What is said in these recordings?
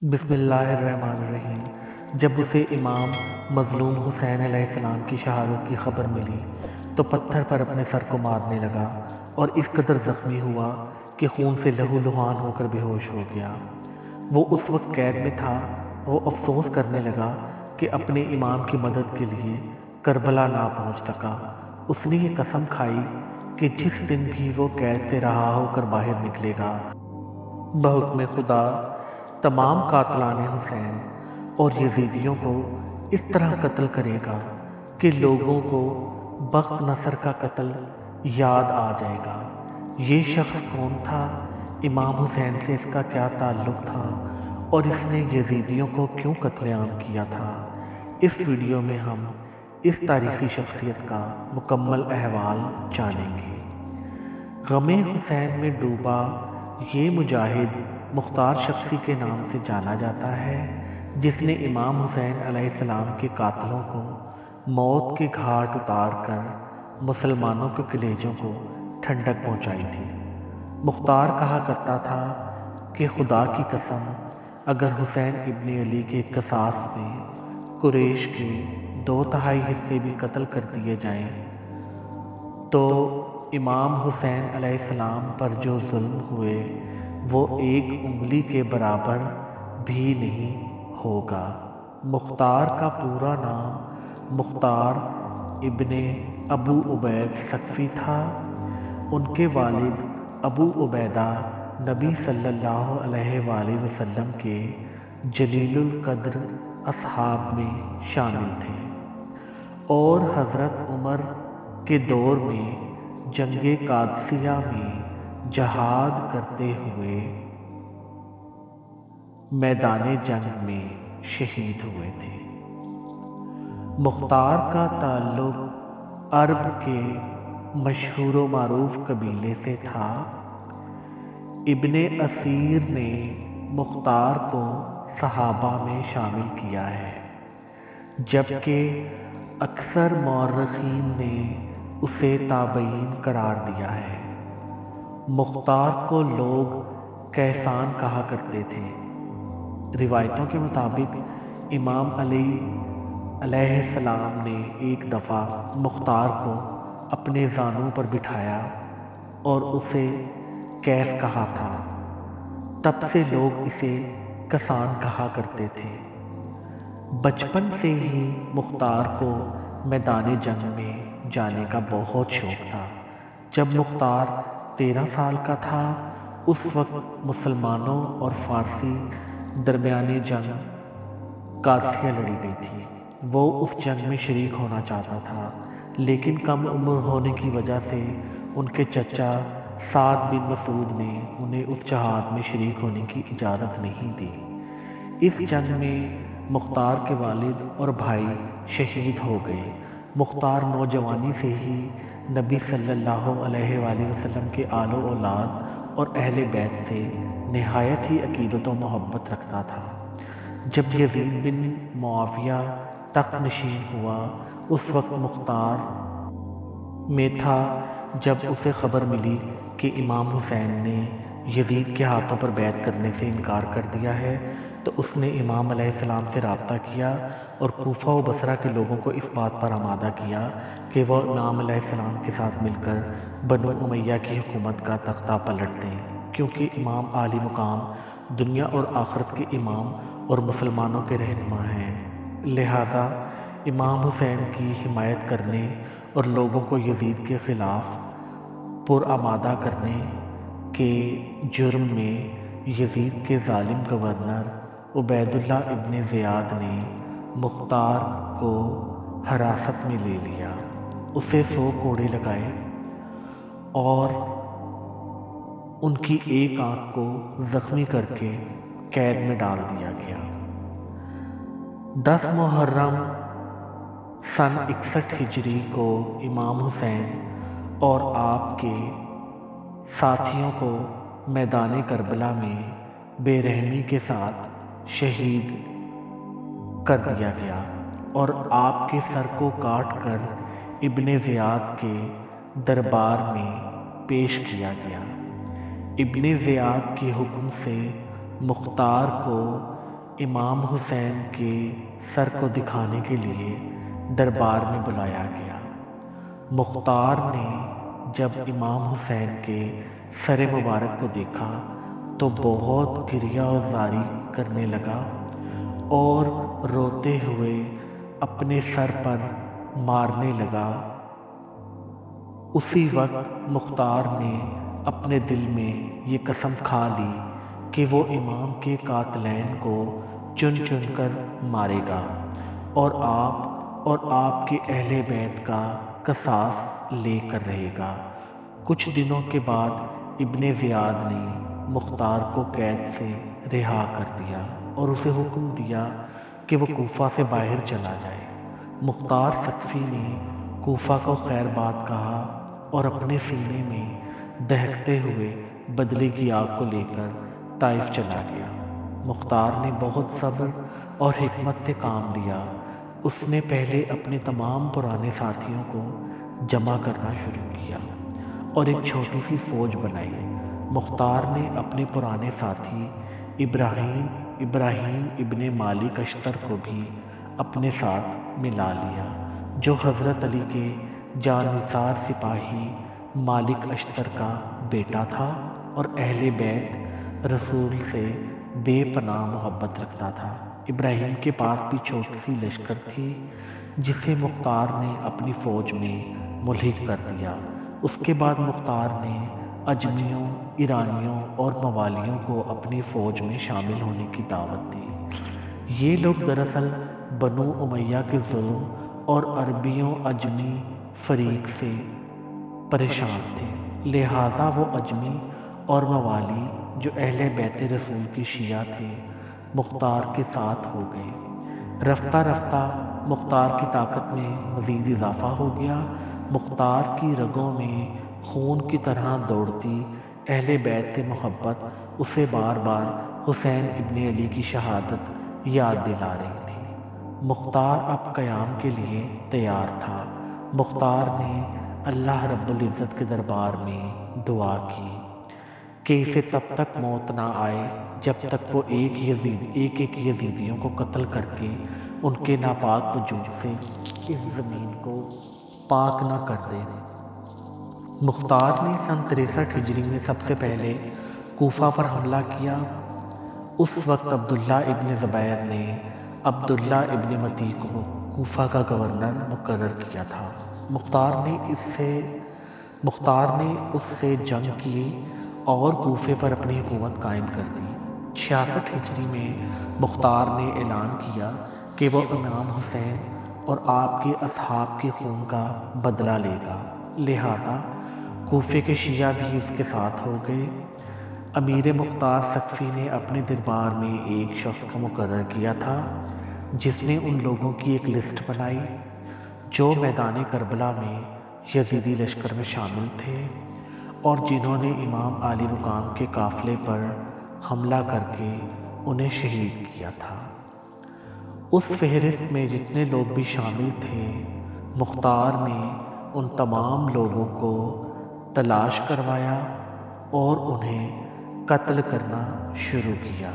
بسم اللہ الرحمن الرحیم۔ جب اسے امام مظلوم حسین علیہ السلام کی شہادت کی خبر ملی تو پتھر پر اپنے سر کو مارنے لگا اور اس قدر زخمی ہوا کہ خون سے لہو لہان ہو کر بے ہوش ہو گیا۔ وہ اس وقت قید میں تھا۔ وہ افسوس کرنے لگا کہ اپنے امام کی مدد کے لیے کربلا نہ پہنچ سکا۔ اس نے یہ قسم کھائی کہ جس دن بھی وہ قید سے رہا ہو کر باہر نکلے گا، بحکم خدا تمام قاتلان حسین اور یزیدیوں کو اس طرح قتل کرے گا کہ لوگوں کو بخت نصر کا قتل یاد آ جائے گا۔ یہ شخص کون تھا؟ امام حسین سے اس کا کیا تعلق تھا اور اس نے یزیدیوں کو کیوں قتل عام کیا تھا؟ اس ویڈیو میں ہم اس تاریخی شخصیت کا مکمل احوال جانیں گے۔ غم حسین میں ڈوبا یہ مجاہد مختار شخصی کے نام سے جانا جاتا ہے، جس نے امام حسین علیہ السلام کے قاتلوں کو موت کے گھاٹ اتار کر مسلمانوں کے کلیجوں کو ٹھنڈک پہنچائی تھی۔ مختار کہا کرتا تھا کہ خدا کی قسم، اگر حسین ابن علی کے قصاص میں قریش کے 2/3 حصے بھی قتل کر دیے جائیں تو امام حسین علیہ السلام پر جو ظلم ہوئے وہ 1 انگلی کے برابر بھی نہیں ہوگا۔ مختار کا پورا نام مختار ابن ابو عبید ثقفی تھا۔ ان کے والد ابو عبیدہ نبی صلی اللہ علیہ وآلہ وسلم کے جلیل القدر اصحاب میں شامل تھے اور حضرت عمر کے دور میں جنگ قادسیہ میں جہاد کرتے ہوئے میدان جنگ میں شہید ہوئے تھے۔ مختار کا تعلق عرب کے مشہور و معروف قبیلے سے تھا۔ ابن اسیر نے مختار کو صحابہ میں شامل کیا ہے، جبکہ اکثر مورخین نے اسے تابعین قرار دیا ہے۔ مختار کو لوگ کیسان کہا کرتے تھے۔ روایتوں کے مطابق امام علی علیہ السلام نے ایک دفعہ مختار کو اپنے زانوں پر بٹھایا اور اسے کیس کہا تھا۔ تب سے لوگ اسے کسان کہا کرتے تھے۔ بچپن سے ہی مختار کو میدان جنگ میں جانے کا بہت شوق تھا۔ جب مختار 13 سال کا تھا، اس وقت مسلمانوں اور فارسی درمیان جنگ قادسیہ لڑی گئی تھی۔ وہ اس جنگ میں شریک ہونا چاہتا تھا، لیکن کم عمر ہونے کی وجہ سے ان کے چچا سعد بن مسعود نے انہیں اس جہاد میں شریک ہونے کی اجازت نہیں دی۔ اس جنگ میں مختار کے والد اور بھائی شہید ہو گئے۔ مختار نوجوانی سے ہی نبی صلی اللہ علیہ وآلہ وسلم کے آل و اولاد اور اہل بیت سے نہایت ہی عقیدت و محبت رکھتا تھا۔ جب یزید بن معاویہ تخت نشین ہوا، اس وقت مختار میں تھا جب اسے خبر ملی کہ امام حسین نے یزید کے ہاتھوں پر بیعت کرنے سے انکار کر دیا ہے، تو اس نے امام علیہ السلام سے رابطہ کیا اور کوفہ و بصرہ کے لوگوں کو اس بات پر آمادہ کیا کہ وہ امام علیہ السلام کے ساتھ مل کر بنو امیہ کی حکومت کا تختہ پلٹ دیں، کیونکہ امام عالی مقام دنیا اور آخرت کے امام اور مسلمانوں کے رہنما ہیں۔ لہذا امام حسین کی حمایت کرنے اور لوگوں کو یزید کے خلاف پرآمادہ کرنے کے جرم میں یزید کے ظالم گورنر عبید اللہ ابن زیاد نے مختار کو حراست میں لے لیا، اسے 100 کوڑے لگائے اور ان کی ایک آنکھ کو زخمی کر کے قید میں ڈال دیا گیا۔ 10 محرم سن 61 ہجری کو امام حسین اور آپ کے ساتھیوں کو میدان کربلا میں بے رحمی کے ساتھ شہید کر دیا گیا اور آپ کے سر کو کاٹ کر ابن زیاد کے دربار میں پیش کیا گیا۔ ابن زیاد کے حکم سے مختار کو امام حسین کے سر کو دکھانے کے لیے دربار میں بلایا گیا۔ مختار نے جب امام حسین کے سر مبارک کو دیکھا تو بہت گریہ و زاری کرنے لگا اور روتے ہوئے اپنے سر پر مارنے لگا۔ اسی وقت مختار نے اپنے دل میں یہ قسم کھا لی کہ وہ امام کے قاتلین کو چن چن کر مارے گا اور آپ کے اہل بیت کا قصاص لے کر رہے گا۔ کچھ دنوں کے بعد ابن زیاد نے مختار کو قید سے رہا کر دیا اور اسے حکم دیا کہ وہ کوفہ سے باہر چلا جائے۔ مختار ثقفی نے کوفہ کو خیر باد کہا اور اپنے سینے میں دہکتے ہوئے بدلے کی آگ کو لے کر طائف چلا گیا۔ مختار نے بہت صبر اور حکمت سے کام لیا۔ اس نے پہلے اپنے تمام پرانے ساتھیوں کو جمع کرنا شروع کیا اور ایک چھوٹی سی فوج بنائی۔ مختار نے اپنے پرانے ساتھی ابراہیم ابن مالک اشتر کو بھی اپنے ساتھ ملا لیا، جو حضرت علی کے جانثار سپاہی مالک اشتر کا بیٹا تھا اور اہل بیت رسول سے بے پناہ محبت رکھتا تھا۔ ابراہیم کے پاس بھی چھوٹی سی لشکر تھی جسے مختار نے اپنی فوج میں ملحق کر دیا۔ اس کے بعد مختار نے اجمیوں، ایرانیوں اور موالیوں کو اپنی فوج میں شامل ہونے کی دعوت دی۔ یہ لوگ دراصل بنو امیہ کے ظلم اور عربیوں اجمی فریق سے پریشان تھے، لہٰذا وہ اجمی اور موالی جو اہل بیت رسول کے شیعہ تھے مختار کے ساتھ ہو گئے۔ رفتہ رفتہ مختار کی طاقت میں مزید اضافہ ہو گیا۔ مختار کی رگوں میں خون کی طرح دوڑتی اہل بیت سے محبت اسے بار بار حسین ابن علی کی شہادت یاد دلا رہی تھی۔ مختار اب قیام کے لیے تیار تھا۔ مختار نے اللہ رب العزت کے دربار میں دعا کی کہ اسے تب تک موت نہ آئے جب تک وہ ایک یزیدیوں کو قتل کر کے ان کے ناپاک وجود سے اس زمین کو پاک نہ کر دے۔ مختار نے سن 63 ہجری میں سب سے پہلے کوفہ پر حملہ کیا۔ اس وقت عبداللہ ابن زبیر نے عبداللہ ابن متی کو کوفہ کا گورنر مقرر کیا تھا۔ مختار نے اس سے جنگ کی اور کوفے پر اپنی حکومت قائم کر دی۔ 66 ہجری میں مختار نے اعلان کیا کہ وہ امام حسین اور آپ کے اصحاب کے خون کا بدلہ لے گا، لہٰذا کوفے کے شیعہ بھی اس کے ساتھ ہو گئے۔ امیر مختار ثقفی نے اپنے دربار میں ایک شخص کو مقرر کیا تھا جس نے ان لوگوں کی ایک لسٹ بنائی جو میدان کربلا میں یزیدی لشکر میں شامل تھے اور جنہوں نے امام عالی مقام کے قافلے پر حملہ کر کے انہیں شہید کیا تھا۔ اس فہرست میں جتنے لوگ بھی شامل تھے، مختار نے ان تمام لوگوں کو تلاش کروایا اور انہیں قتل کرنا شروع کیا،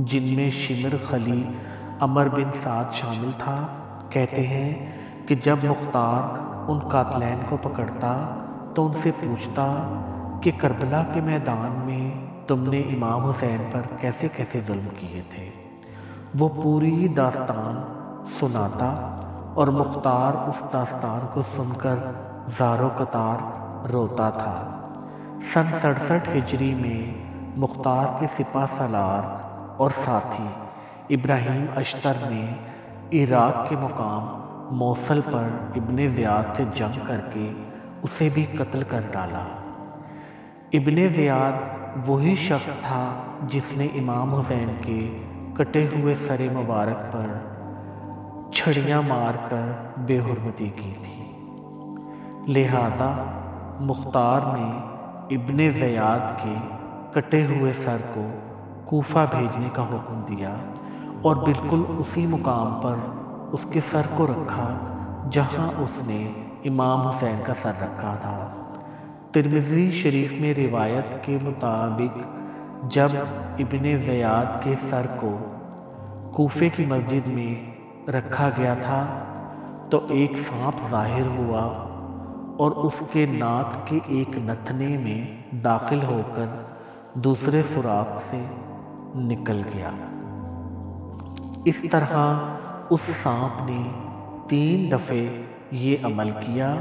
جن میں شمر خلی عمر بن سعد شامل تھا۔ کہتے ہیں کہ جب مختار ان قاتلین کو پکڑتا تو ان سے پوچھتا کہ کربلا کے میدان میں تم نے امام حسین پر کیسے کیسے ظلم کیے تھے۔ وہ پوری داستان سناتا اور مختار اس داستان کو سن کر زار و قطار روتا تھا۔ سن 67 ہجری میں مختار کے سپہ سالار اور ساتھی ابراہیم اشتر نے عراق کے مقام موصل پر ابن زیاد سے جنگ کر کے اسے بھی قتل کر ڈالا۔ ابن زیاد وہی شخص تھا جس نے امام حسین کے کٹے ہوئے سر مبارک پر چھڑیاں مار کر بے حرمتی کی تھی، لہذا مختار نے ابن زیاد کے کٹے ہوئے سر کو کوفہ بھیجنے کا حکم دیا اور بالکل اسی مقام پر اس کے سر کو رکھا جہاں اس نے امام حسین کا سر رکھا تھا۔ ترمذی شریف میں روایت کے مطابق جب ابن زیاد کے سر کو کوفے کی مسجد میں رکھا گیا تھا تو ایک سانپ ظاہر ہوا اور اس کے ناک کے ایک نتھنے میں داخل ہو کر دوسرے سوراخ سے نکل گیا۔ اس طرح اس سانپ نے 3 دفعے یہ عمل کیا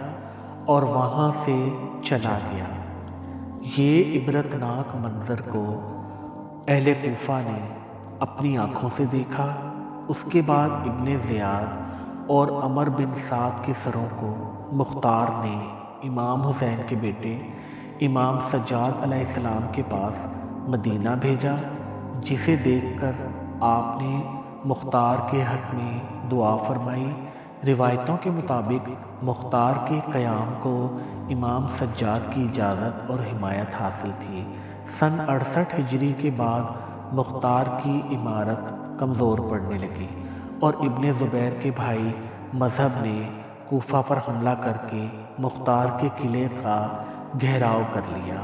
اور وہاں سے چلا گیا۔ یہ عبرتناک منظر کو اہل کوفہ نے اپنی آنکھوں سے دیکھا۔ اس کے بعد ابن زیاد اور عمر بن سعد کے سروں کو مختار نے امام حسین کے بیٹے امام سجاد علیہ السلام کے پاس مدینہ بھیجا، جسے دیکھ کر آپ نے مختار کے حق میں دعا فرمائی۔ روایتوں کے مطابق مختار کے قیام کو امام سجاد کی اجازت اور حمایت حاصل تھی۔ سن 68 ہجری کے بعد مختار کی عمارت کمزور پڑنے لگی اور ابن زبیر کے بھائی مذہب نے کوفہ پر حملہ کر کے مختار کے قلعے کا گھیراؤ کر لیا۔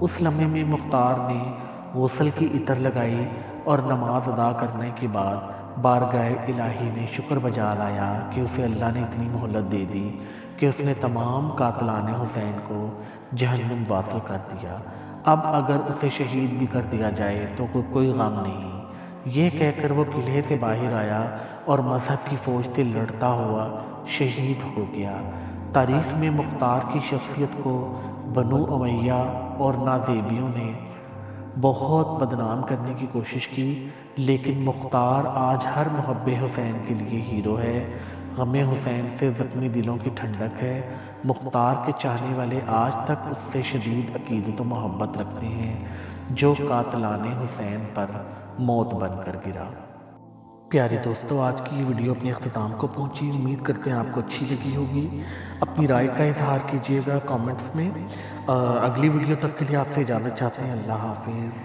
اس لمحے میں مختار نے غسل کی عطر لگائی اور نماز ادا کرنے کے بعد بارگاہ الہی میں شکر بجا لایا کہ اسے اللہ نے اتنی مہلت دے دی کہ اس نے تمام قاتلان حسین کو جہنم واصل کر دیا۔ اب اگر اسے شہید بھی کر دیا جائے تو کوئی غم نہیں۔ یہ کہہ کر وہ قلعے سے باہر آیا اور مذہب کی فوج سے لڑتا ہوا شہید ہو گیا۔ تاریخ میں مختار کی شخصیت کو بنو امیہ اور نازیبیوں نے بہت بدنام کرنے کی کوشش کی، لیکن مختار آج ہر محب حسین کے لیے ہیرو ہے، غم حسین سے زخمی دلوں کی ٹھنڈک ہے۔ مختار کے چاہنے والے آج تک اس سے شدید عقیدت و محبت رکھتے ہیں جو قاتلان حسین پر موت بن کر گرا۔ پیارے دوستو، آج کی یہ ویڈیو اپنے اختتام کو پہنچی۔ امید کرتے ہیں آپ کو اچھی لگی ہوگی۔ اپنی رائے کا اظہار کیجیے گا کامنٹس میں۔ اگلی ویڈیو تک کے لیے آپ سے اجازت چاہتے ہیں۔ اللہ حافظ۔